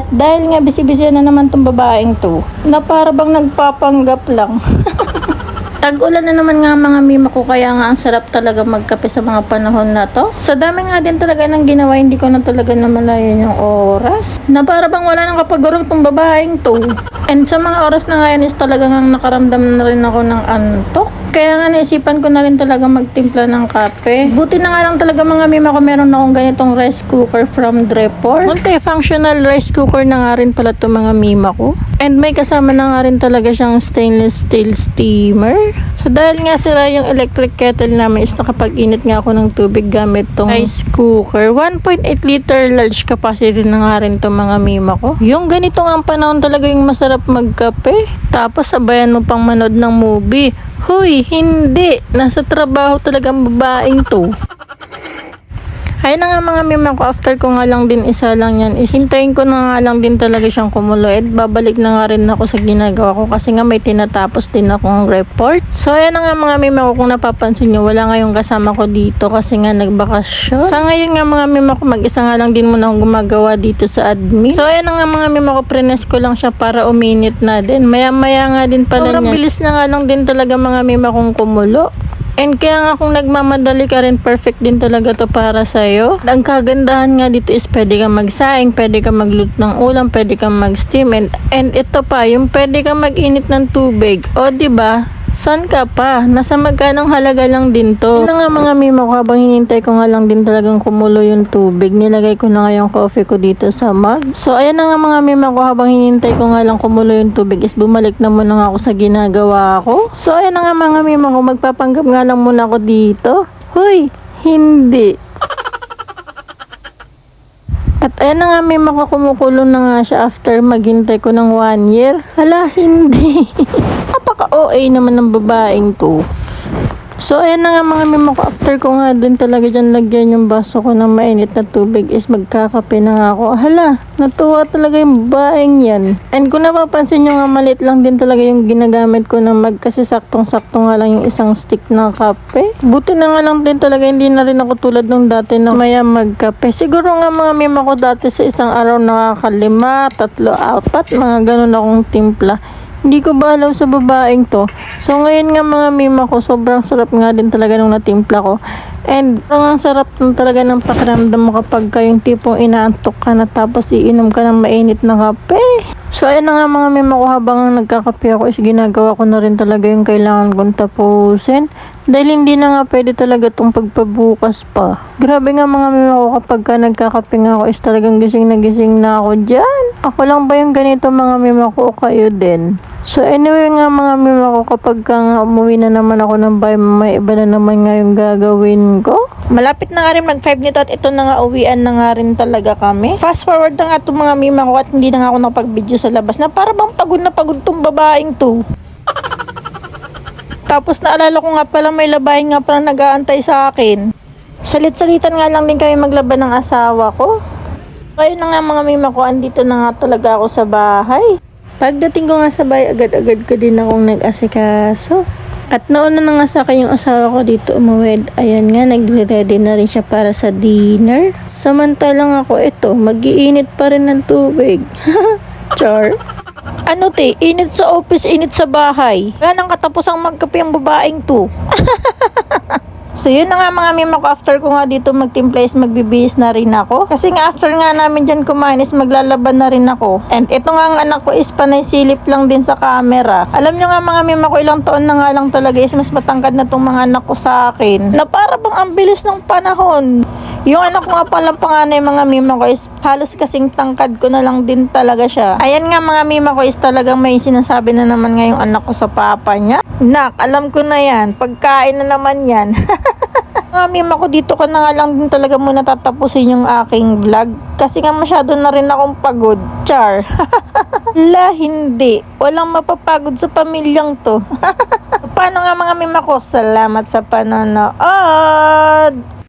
At dahil nga busy-busy na naman tong babaeng to, na para bang nagpapanggap lang. Tag-ulan na naman nga mga mima ko, kaya nga ang sarap talaga magkape sa mga panahon na to. Sa dami nga din talaga ng ginawa, hindi ko na talaga namalayan yung oras. Na para bang wala nang kapagurong tong babaeng to. And sa mga oras na ngayon is talagang nakaramdam na rin ako ng antok. Kaya nga naisipan ko na rin talaga magtimpla ng kape. Buti na nga lang talaga mga mima ko, meron akong ganitong rice cooker from Dreport. Multi-functional rice cooker na nga rin pala to mga mima ko. And may kasama na nga rin talaga siyang stainless steel steamer. So dahil nga sira yung electric kettle namin is nakapag-init nga ako ng tubig gamit tong rice cooker. 1.8 liter large capacity na nga rin to mga mima ko. Yung ganito nga ang panahon talaga yung masarap magkape. Tapos sabayan mo pang manood ng movie. Huy, hindi. Nasa trabaho talaga ang babaeng to. Ayun na nga mga mima ko, after ko nga lang din isa lang yan, is hintayin ko na nga lang din talaga siyang kumulo. At babalik na nga rin ako sa ginagawa ko kasi nga may tinatapos din akong report. So ayun na nga mga mima ko, kung napapansin nyo, wala nga yung kasama ko dito kasi nga nagbakasyon. Sa ngayon nga mga mima ko, mag-isa nga lang din muna akong gumagawa dito sa admin. So ayun na nga mga mima ko, prines ko lang siya para uminit na din. Maya-maya nga din pala niya. Bilis na nga lang din talaga mga mima kong kumulo. And kaya nga kung nagmamadali ka rin, perfect din talaga to para sa'yo. Ang kagandahan nga dito is pwede kang magsaing, pwede kang magluto ng ulam, pwede kang mag-steam. And ito pa, yung pwede kang mag-init ng tubig. O diba? San ka pa? Nasa magkanong halaga lang din to. Yun na nga mga mima ko, habang hinintay ko nga lang din talagang kumulo yung tubig, nilagay ko na nga yung coffee ko dito sa mug. So ayan na nga mga mima ko, habang hinintay ko nga lang kumulo yung tubig is bumalik na muna nga ako sa ginagawa ko. So ayan na nga mga mima ko, magpapanggap nga lang muna ako dito. Huy, hindi. At ayan na nga mima ko, kumukulo na nga siya after maghintay ko ng 1 year. Hala, hindi. Napaka-OA naman ng babaeng to. So ayan na nga mga mima ko, after ko nga din talaga dyan lagyan yung baso ko ng mainit na tubig is magkakape na nga ako. Hala, natuwa talaga yung babaeng yan. And kung napapansin nyo nga, maliit lang din talaga yung ginagamit ko na kasi saktong-sakto nga lang yung isang stick na kape. Buti na nga lang din talaga, hindi na rin ako tulad nung dati na maya magkape. Siguro nga mga mima ko dati sa isang araw nakaka5, 3, 4, mga ganun akong timpla. Hindi ko ba alam sa babaeng to. So ngayon nga mga mima ko, sobrang sarap nga din talaga nung natimpla ko. And ang sarap nung talaga ng pakiramdam mo kapag yung tipong inaantok ka na tapos iinom ka ng mainit na kape. So ayun na nga mga mima ko, habang nagkakape ako is ginagawa ko na rin talaga yung kailangan kong tapusin. Dahil hindi na nga pwede talaga itong pagpabukas pa. Grabe nga mga mima ko, kapag nagkakape nga ako is talagang gising na ako dyan. Ako lang ba yung ganito mga mima ko o kayo din? So anyway nga mga mima ko, kapag nga umuwi na naman ako ng bahay, may iba na naman nga yung gagawin ko. Malapit na nga rin mag 5 nito at ito na nga, uwian na nga rin talaga kami. Fast forward na nga itong mga mima ko at hindi na nga ako nakapag-video sa labas na para bang pagod na pagod tong babaeng to. Tapos naalala ko nga pala, may labahin nga pala nag-aantay sa akin. Salit-salitan nga lang din kami maglaban ng asawa ko. Kaya na nga mga mima ko, andito na nga talaga ako sa bahay. Pagdating ko nga sa bahay, agad-agad ko din akong nag-asikaso. At nauna na nga sa akin yung asawa ko dito umuwi. Ayan nga, nagre-ready na rin siya para sa dinner. Samantalang ako ito, mag-iinit pa rin ng tubig. Char. Ano te, init sa office, init sa bahay. Wala nang katapusang magkape ang babaeng to. So yun na nga mga mima ko, after ko nga dito magtimpla is magbibihis na rin ako. Kasi nga after nga namin dyan kumain is maglalaban na rin ako. And ito nga ang anak ko is panay silip lang din sa camera. Alam nyo nga mga mima ko, ilang taon na nga lang talaga is mas matangkad na tong mga anak ko sa akin. Na para bang ang bilis ng panahon. Yung anak ko nga palang panganay mga mima ko is halos kasing tangkad ko na lang din talaga siya. Ayan nga mga mima ko is talagang may sinasabi na naman nga yung anak ko sa papa niya. Nak, alam ko na yan. Pagkain na naman yan. Mga mima ko, dito ka na nga lang din talaga muna tatapusin yung aking vlog. Kasi nga masyado na rin akong pagod. Char. La, hindi. Walang mapapagod sa pamilyang to. Paano nga mga mima ko? Salamat sa panonood.